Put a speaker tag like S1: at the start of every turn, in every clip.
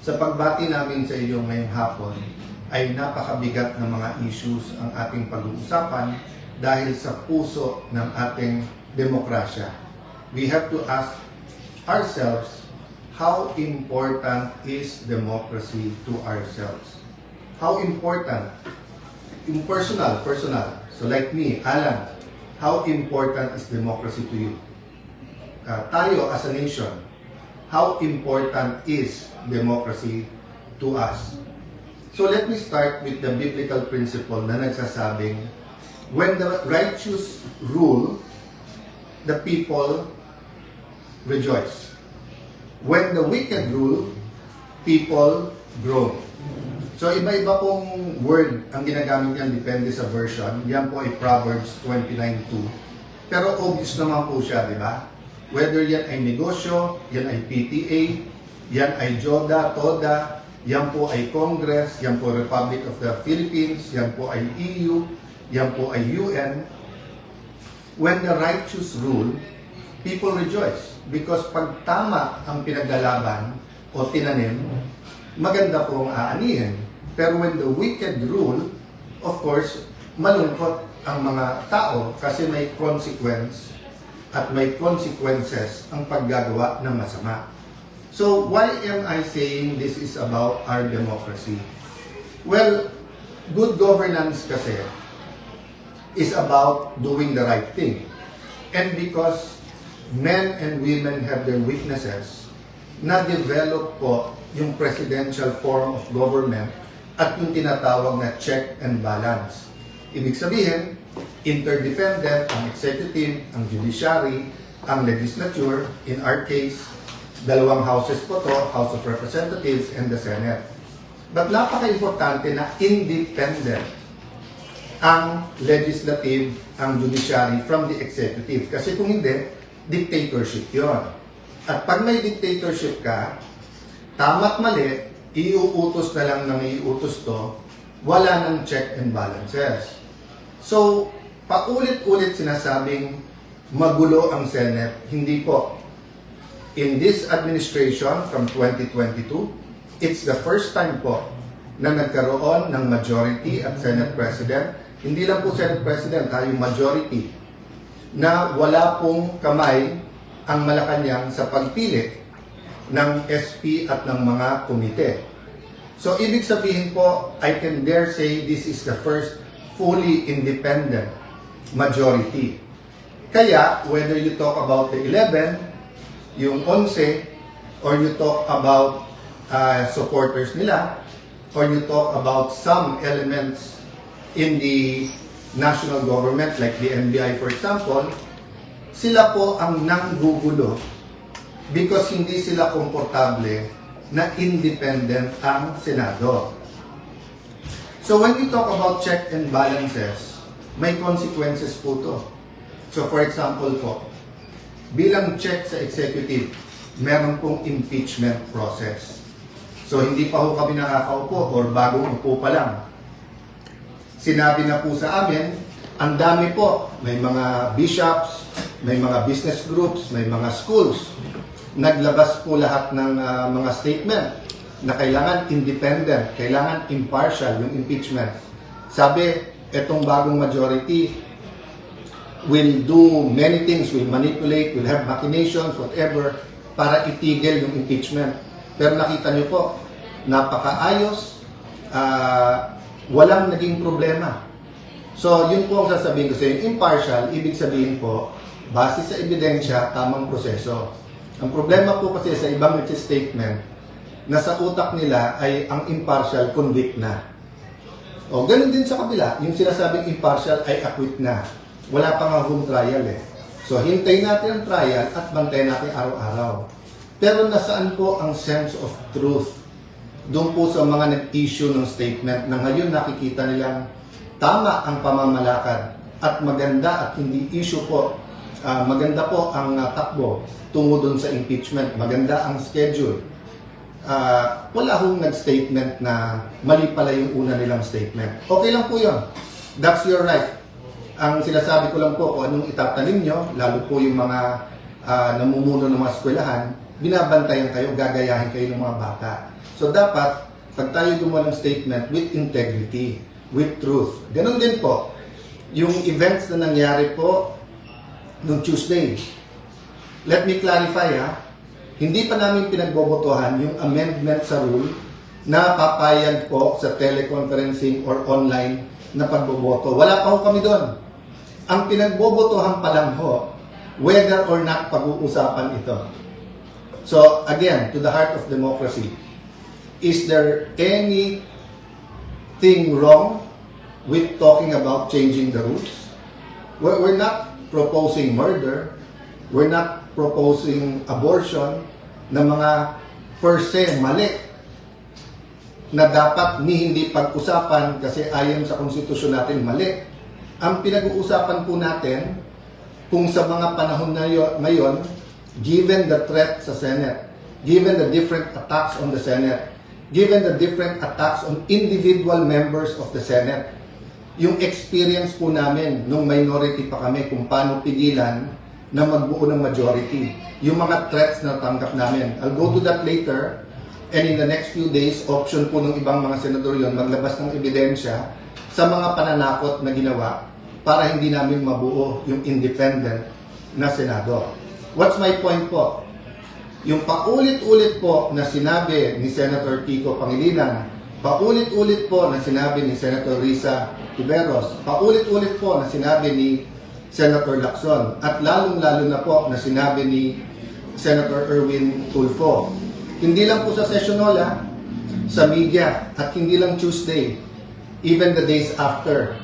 S1: Sa pagbati namin sa iyo ngayong hapon, ay napakabigat ng mga issues ang ating pag-uusapan dahil sa puso ng ating demokrasya. We have to ask ourselves, how important is democracy to ourselves? How important? Yung personal. So like me, Alan, how important is democracy to you? Tayo as a nation, how important is democracy to us? So let me start with the biblical principle na nagsasabing, when the righteous rule, the people rejoice. When the wicked rule, people groan. So iba-iba pong word ang ginagamit yan, depende sa version. Yan po ay Proverbs 29:2. Pero obvious naman po siya, di ba? Whether yan ay negosyo, yan ay PTA, yan ay JODA, TODA, yan po ay Congress, yan po Republic of the Philippines, yan po ay EU, yan po ay UN. When the righteous rule, people rejoice. Because pag tama ang pinaglalaban o tinanim, maganda pong aanihin. Pero when the wicked rule, of course, malungkot ang mga tao kasi may consequence at may consequences ang paggagawa ng masama. So, why am I saying this is about our democracy? Well, good governance kasi is about doing the right thing. And because men and women have their weaknesses, na-develop po yung presidential form of government at yung tinatawag na check and balance. Ibig sabihin, interdependent ang executive, ang judiciary, ang legislature, in our case, dalawang houses po to, House of Representatives and the Senate. But napaka-importante na independent ang legislative, ang judiciary from the executive. Kasi kung hindi, dictatorship yon. At pag may dictatorship ka, tama't mali, iuutos na lang ng iuutos to, wala ng check and balances. So, paulit-ulit sinasabing magulo ang Senate. Hindi po. In this administration from 2022, it's the first time po na nagkaroon ng majority at Senate President. Hindi lang po Senate President, yung majority na wala pong kamay ang Malacanang sa pagpili ng SP at ng mga komite. So, ibig sabihin po, I can dare say this is the first fully independent majority. Kaya, whether you talk about the 11, yung 11, or you talk about supporters nila, or you talk about some elements in the national government, like the NBI for example, sila po ang nanggugulo because hindi sila komportable na independent ang Senado. So when we talk about check and balances, may consequences po to. So for example po, bilang check sa executive, meron pong impeachment process. So hindi pa ho kami nakakaupo or bagong upo pa lang. Sinabi na po sa amin, ang dami po, may mga bishops, may mga business groups, may mga schools. Naglabas po lahat ng mga statement na kailangan independent, kailangan impartial yung impeachment. Sabi, etong bagong majority will do many things, will manipulate, will have machinations, whatever, para itigil yung impeachment. Pero nakita niyo po, napakaayos, walang naging problema. So, yun po ang sasabihin ko sa inyo. Impartial, ibig sabihin po, base sa ebidensya, tamang proseso. Ang problema po kasi sa ibang statement, nasa utak nila ay ang impartial convict na. O, ganun din sa kabila. Yung sinasabing impartial ay acquit na. Wala pa nga home trial eh. So, hintayin natin ang trial at bantayan natin araw-araw. Pero nasaan po ang sense of truth? Doon po sa mga nag-issue ng statement na ngayon nakikita nilang tama ang pamamalakad at maganda at hindi issue po. Maganda po ang takbo tungo doon sa impeachment. Maganda ang schedule. Wala hong nag-statement na mali pala yung una nilang statement. Okay lang po yun. That's your right. Ang sinasabi ko lang po kung anong itatanim nyo, lalo po yung mga namumuno ng mga eskwelahan, binabantayan kayo, gagayahin kayo ng mga bata. So dapat, pag tayo gumawa ng statement with integrity, with truth. Ganon din po, yung events na nangyari po noong Tuesday. Let me clarify hindi pa namin pinagbobotohan yung amendment sa rule na papayag po sa teleconferencing or online na pagboboto. Wala pa ho kami doon. Ang pinagbobotohan pa lang ho, whether or not pag-uusapan ito. So, again, to the heart of democracy, is there anything wrong with talking about changing the rules? We're not proposing murder. We're not proposing abortion na mga per se mali na dapat hindi pag-usapan kasi ayon sa konstitusyon natin mali. Ang pinag-uusapan po natin kung sa mga panahon na ngayon, given the threat sa Senate, given the different attacks on the Senate, given the different attacks on individual members of the Senate, yung experience po namin nung minority pa kami kung paano pigilan na magbuo ng majority, yung mga threats na tanggap namin. I'll go to that later, and in the next few days, option po ng ibang mga senador yon maglabas ng ebidensya sa mga pananakot na ginawa para hindi namin mabuo yung independent na Senado. What's my point po? Yung paulit-ulit po na sinabi ni Senator Kiko Pangilinan, paulit-ulit po na sinabi ni Senator Risa Tiveros, paulit-ulit po na sinabi ni Senator Lacson, at lalong-lalo na po na sinabi ni Senator Erwin Tulfo. Hindi lang po sa session hall, sa media, at hindi lang Tuesday, even the days after.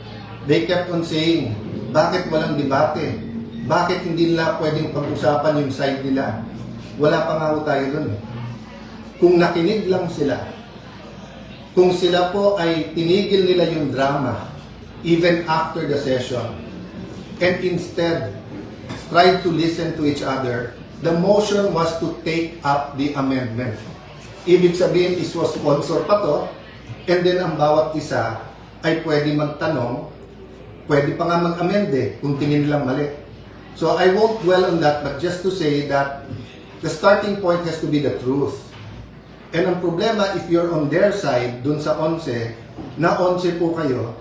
S1: They kept on saying, bakit walang debate? Bakit hindi nila pwedeng pag-usapan yung side nila? Wala pa nga ho tayo dun. Kung nakinig lang sila, kung sila po ay tinigil nila yung drama, even after the session, and instead tried to listen to each other, the motion was to take up the amendment. Ibig sabihin, is was sponsor pa to, and then ang bawat isa ay pwede magtanong, pwede pa nga mag-amend kung tingin nilang mali. So I won't dwell on that, but just to say that the starting point has to be the truth. And ang problema, if you're on their side, dun sa 11, na 11 po kayo,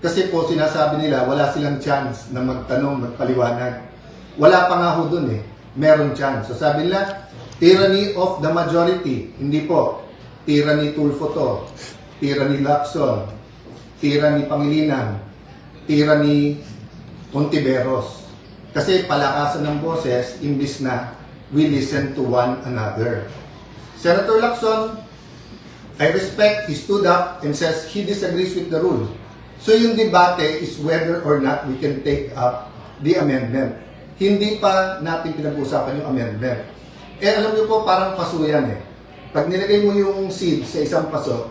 S1: kasi po sinasabi nila, wala silang chance na magtanong, magpaliwanag. Wala pa nga ho dun meron chance. So sabi nila, tyranny of the majority. Hindi po. Tyranny Tulfo to. Tyranny Lacson. Tyranny Pangilinan. Tyranny Ontiveros. Kasi palakasan ng boses, imbis na we listen to one another. Senator Lacson, I respect, he stood up and says he disagrees with the rule. So yung debate is whether or not we can take up the amendment. Hindi pa natin pinag-uusapan yung amendment. Alam niyo po, parang paso yan Pag nilagay mo yung seed sa isang paso,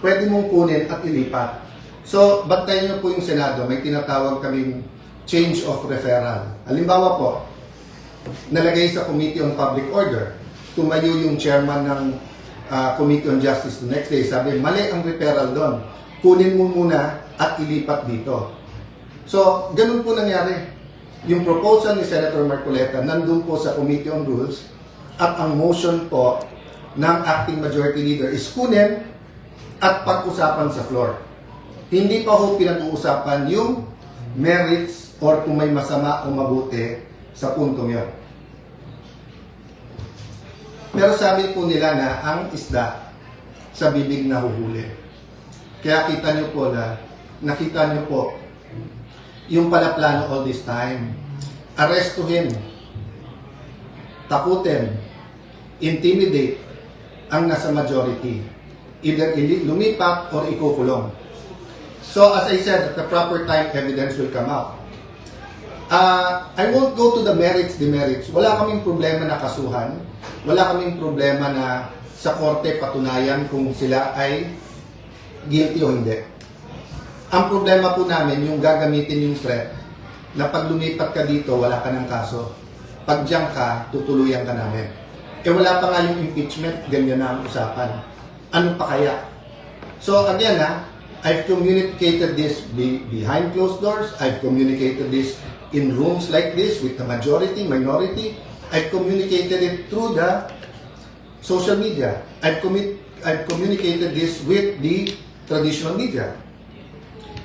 S1: pwede mong kunin at ilipat. So, bantayan niyo po yung Senado, may tinatawag kaming change of referral. Halimbawa po, nalagay sa Committee on Public Order, tumayo yung chairman ng Committee on Justice the next day, sabi, mali ang referral doon. Kunin mo muna at ilipat dito. So, ganun po nangyari. Yung proposal ni Senator Marcoleta nandun po sa Committee on Rules at ang motion po ng acting majority leader is kunin at pag-usapan sa floor. Hindi pa ho pinag-uusapan yung merits or kung may masama o mabuti sa puntong yun. Pero sabi po nila na ang isda sa bibig na huhuli. Kaya kita nyo po na, nakita nyo po, yung pala plano all this time, arrestuhin, takutin, intimidate ang nasa majority. Either lumipat or ikukulong. So as I said, at the proper time, evidence will come out. I won't go to the merits, demerits. Wala kaming problema na kasuhan. Wala kaming problema na sa korte patunayan kung sila ay guilty o hindi. Ang problema po namin, yung gagamitin yung threat, na pag lumipat ka dito, wala ka ng kaso. Pag diyan ka, tutuluyan ka namin. Wala pa nga yung impeachment, ganyan na ang usapan. Ano pa kaya? So again I've communicated this behind closed doors. I've communicated this in rooms like this with the majority, minority. I've communicated it through the social media. I've communicated this with the traditional media.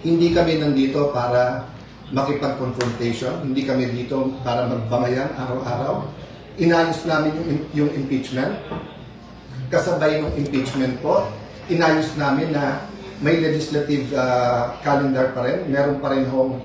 S1: Hindi kami nandito para makipag-confrontation. Hindi kami dito para magbangayan araw-araw. Inayos namin yung impeachment. Kasabay ng impeachment po, inayos namin na may legislative calendar pa rin. Meron pa rin hong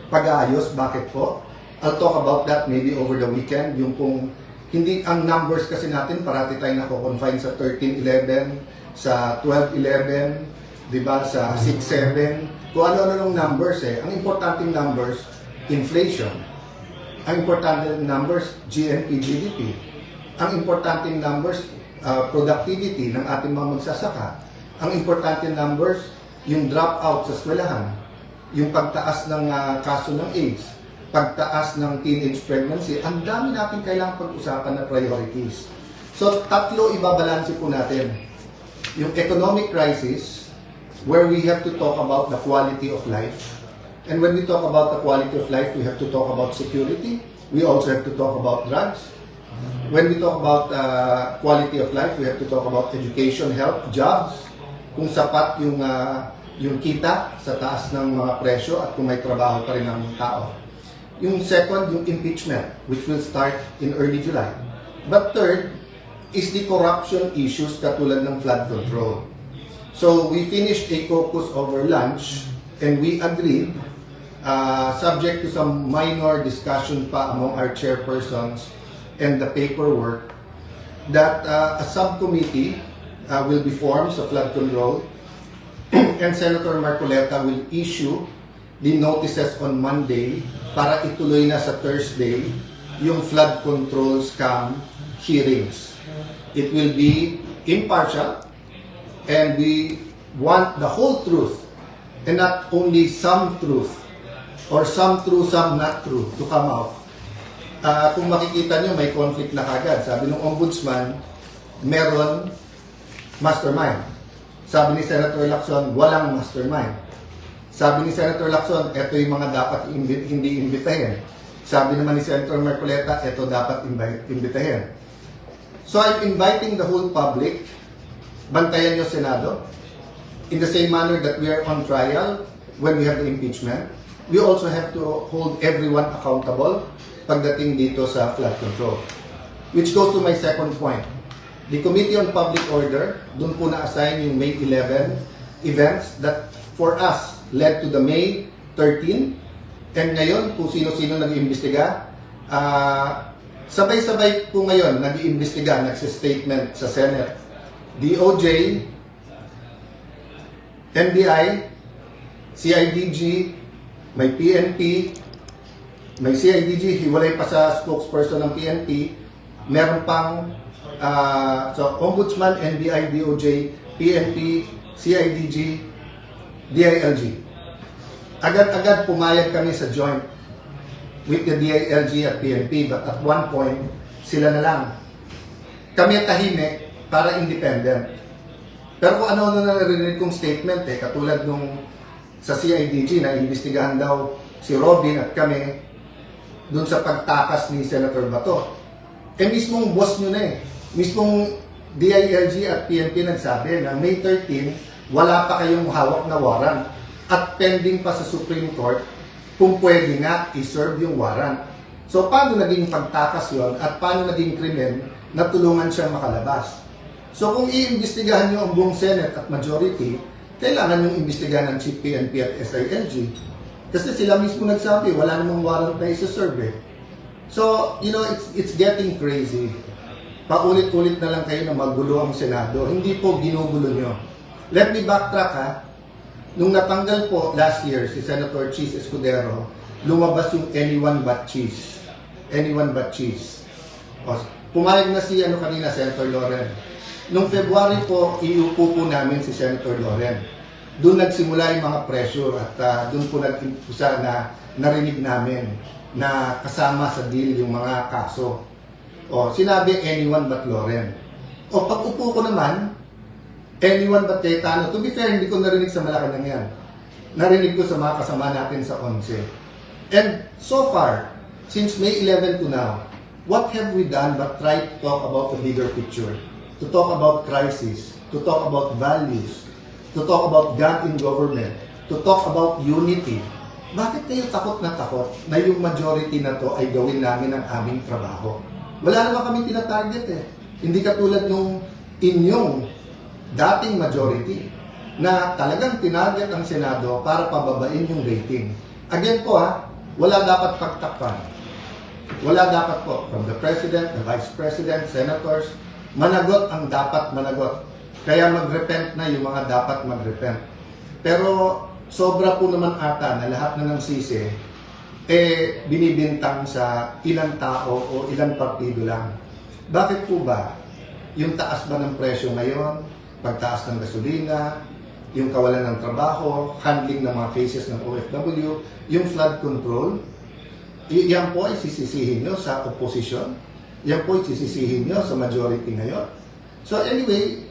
S1: pag-aayos. Bakit po? I'll talk about that maybe over the weekend. Yung kung hindi ang numbers kasi natin, parati tayo nako-confine sa 13-11, sa 12-11, di ba, sa 6-7, kung ano-ano ng numbers eh. Ang importanteng numbers, inflation. Ang importanteng numbers, GNP, GDP. Ang importanteng numbers, productivity ng ating mga magsasaka. Ang importanteng numbers, yung dropout sa eskwelahan. Yung pagtaas ng kaso ng AIDS. Pagtaas ng teenage pregnancy. Ang dami natin kailangang pag-usapan na priorities. So, tatlo ibabalanse po natin. Yung economic crisis, where we have to talk about the quality of life. And when we talk about the quality of life, we have to talk about security. We also have to talk about drugs. When we talk about quality of life, we have to talk about education, health, jobs. Kung sapat yung kita sa taas ng mga presyo at kung may trabaho pa rin ang tao. Yung second, yung impeachment, which will start in early July. But third, is the corruption issues katulad ng flood control. So we finished a caucus over lunch and we agreed, subject to some minor discussion pa among our chairpersons and the paperwork, that a subcommittee will be formed sa flood control and Senator Marcoleta will issue the notices on Monday para ituloy na sa Thursday yung flood control scam hearings. It will be impartial and we want the whole truth and not only some truth or some true, some not true to come out. Kung makikita nyo, may conflict na kagad. Sabi ng ombudsman, meron mastermind. Sabi ni Senator Lacson, walang mastermind. Sabi ni Senator Lacson, ito yung mga dapat hindi imbitahin. Sabi naman ni Senator Marcoleta, ito dapat imbitahin. So I'm inviting the whole public, bantayan nyo Senado, in the same manner that we are on trial when we have the impeachment. We also have to hold everyone accountable pagdating dito sa flood control. Which goes to my second point. The Committee on Public Order, dun po na-assign yung May 11 events that for us led to the May 13. And ngayon, kung sino-sino nag-iimbestiga, sabay-sabay po ngayon nag-iimbestiga, nagsistatement sa Senate. DOJ, NBI, CIDG, may PNP, may CIDG, hiwalay pa sa spokesperson ng PNP, meron pang so Ombudsman, NBI, DOJ, PNP, CIDG, DILG. Agad-agad pumayag kami sa joint with the DILG at PNP, but at one point, sila na lang. Kami tahimik para independent. Pero kung ano na narinig kong statement, katulad nung sa CIDG na imbestigahan daw si Robin at kami dun sa pagtakas ni Senator Bato. Mismong boss nyo na mismong DILG at PNP nagsabi na May 13, wala pa kayong hawak na warrant at pending pa sa Supreme Court kung pwede nga i-serve yung warrant. So paano naging pagtakas yon at paano naging krimen na tulungan siyang makalabas? So kung iimbestigahan nyo ang buong Senate at majority, kailangan yung imbestigahan ng Chief PNP at SILG. Kasi sila mismo nagsabi, wala namang warrant na isa-serve. So, you know, it's getting crazy. Paulit-ulit na lang kayo na magulo ang Senado. Hindi po ginugulo nyo. Let me backtrack ha. Nung natanggal po last year si Senator Cheese Escudero, lumabas yung anyone but cheese. Anyone but cheese. O, pumayag na si kanina, Senator Loren. Nung February po, iupo po namin si Senator Loren. Doon nagsimula yung mga pressure at doon po nag-impulsa na narinig namin na kasama sa deal yung mga kaso. O, sinabi anyone but Loren. O, pag upo ko naman, anyone but Cayetano. To be fair, hindi ko narinig sa Malacanang yan. Narinig ko sa mga kasama natin sa 11. And so far, since May 11 to now, what have we done but try to talk about the bigger picture, to talk about crisis, to talk about values, to talk about God in government, to talk about unity. Bakit kayo takot na yung majority na to ay gawin namin ang aming trabaho? Wala naman kami tinatarget eh. Hindi katulad nung inyong dating majority na talagang tinarget ang Senado para pababain yung rating. Again po wala dapat pagtakpan. Wala dapat po, from the President, the Vice President, Senators, managot ang dapat managot. Kaya mag-repent na yung mga dapat mag-repent. Pero sobra po naman ata na lahat na ng sisi, binibintang sa ilang tao o ilang partido lang. Bakit po ba? Yung taas ba ng presyo ngayon, pagtaas ng gasolina, yung kawalan ng trabaho, handling ng mga cases ng OFW, yung flood control, yan po ay sisisihin nyo sa opposition. Yan po ay sisisihin nyo sa majority ngayon. So anyway,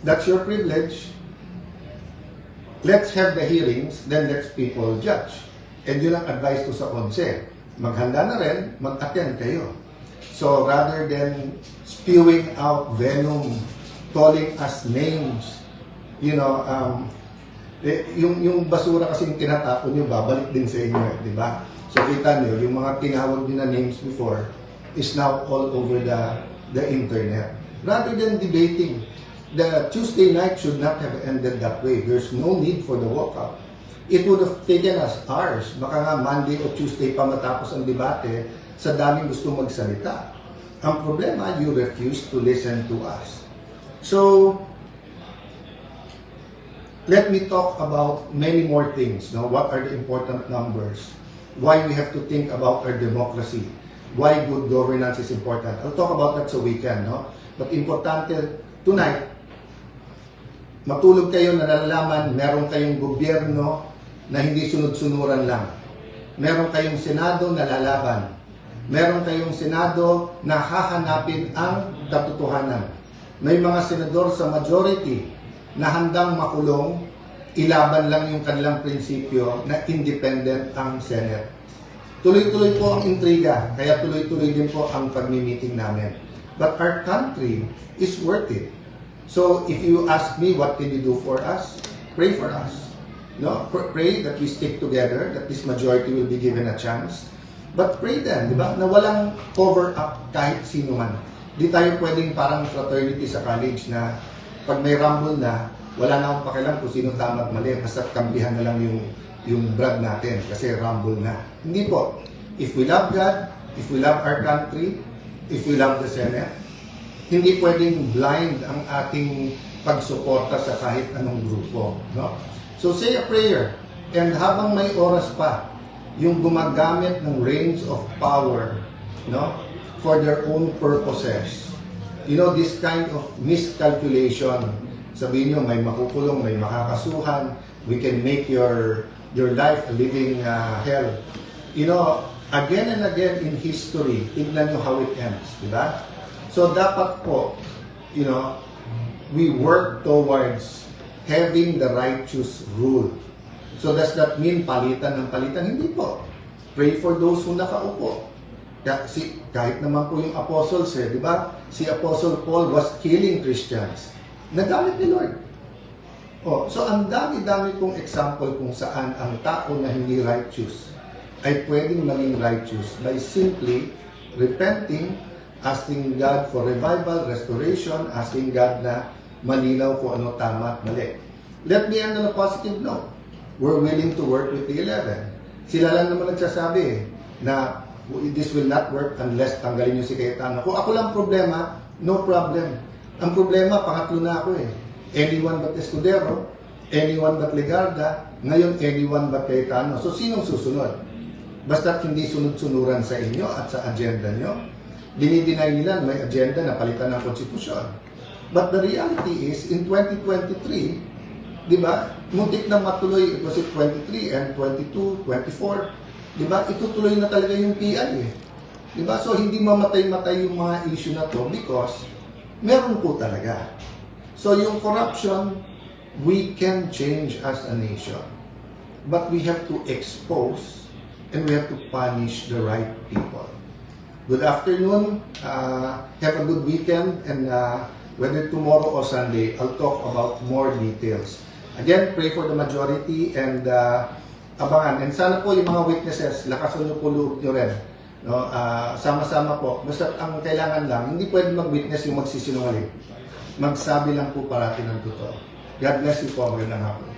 S1: that's your privilege. Let's have the hearings, then let's people judge. And yun ang advice ko sa ONCE. Maghanda na rin, mag-attend kayo. So rather than spewing out venom, calling us names, yung basura kasi yung tinatapon nyo, babalik din sa inyo, di ba? So kita nyo, yung mga tinawag nyo na names before is now all over the internet. Rather than debating, the Tuesday night should not have ended that way. There's no need for the walkout. It would have taken us hours. Baka nga Monday o Tuesday pa matapos ang debate sa daming gusto magsalita. Ang problema, you refuse to listen to us. So, let me talk about many more things. No? What are the important numbers? Why we have to think about our democracy? Why good governance is important? I'll talk about that sa weekend. No? But importante, tonight, matulog kayo na nalalaman, meron kayong gobyerno na hindi sunod-sunuran lang. Meron kayong Senado na lalaban. Meron kayong Senado na hahanapin ang katotohanan. May mga senador sa majority na handang makulong, ilaban lang yung kanilang prinsipyo na independent ang Senate. Tuloy-tuloy po ang intriga, kaya tuloy-tuloy din po ang pagmi-meeting namin. But our country is worth it. So if you ask me what can you do for us, pray for us. No, pray that we stick together, that this majority will be given a chance. But pray then, di ba, na walang cover up kahit sino man. Di tayo pwedeng parang fraternity sa college na pag may rumble na, wala na akong pakialam kung sino tama at mali, basta kambihan na lang yung brag natin kasi rumble na. Hindi po. If we love God, if we love our country, if we love the Senate, hindi pwedeng blind ang ating pagsuporta sa kahit anong grupo. No? So say a prayer, and habang may oras pa, yung gumagamit ng reins of power, no, for their own purposes. This kind of miscalculation, sabihin nyo, may makukulong, may makakasuhan, we can make your life a living hell. Again and again in history, tignan nyo how it ends, di ba? So dapat po, we work towards having the righteous rule. So does that mean palitan ng palitan? Hindi po. Pray for those who nakaupo. Kahit naman po yung apostles, di ba? Si Apostle Paul was killing Christians. Nagamit ni Lord. So ang dami-dami kong example kung saan ang tao na hindi righteous ay pwedeng maging righteous by simply repenting, asking God for revival, restoration, asking God na malinaw kung ano tama at mali. Let me end on a positive note. We're willing to work with the 11. Sila lang naman nagsasabi na this will not work unless tanggalin nyo si Cayetano. Kung ako lang problema, no problem. Ang problema, pangatlo na ako Anyone but Escudero, anyone but Legarda, ngayon anyone but Cayetano. So sinong susunod? Basta't hindi sunod-sunuran sa inyo at sa agenda nyo, dinideny nila may agenda na palitan ng konstitusyon. But the reality is, in 2023, di ba, muntik na matuloy, it was it 23 and 22, 24, di ba, itutuloy na talaga yung PI Di ba? So, hindi mamatay-matay yung mga issue na to because meron po talaga. So, yung corruption, we can change as a nation. But we have to expose and we have to punish the right people. Good afternoon. Have a good weekend, and whether tomorrow or Sunday, I'll talk about more details. Again, pray for the majority and abangan. And sana po yung mga witnesses, lakasan nyo po loob nyo rin. No? Sama-sama po. Basta ang kailangan lang, hindi pwede mag-witness yung magsisinungaling. Magsabi lang po parati ng totoo. God bless you po. Magandang hapon.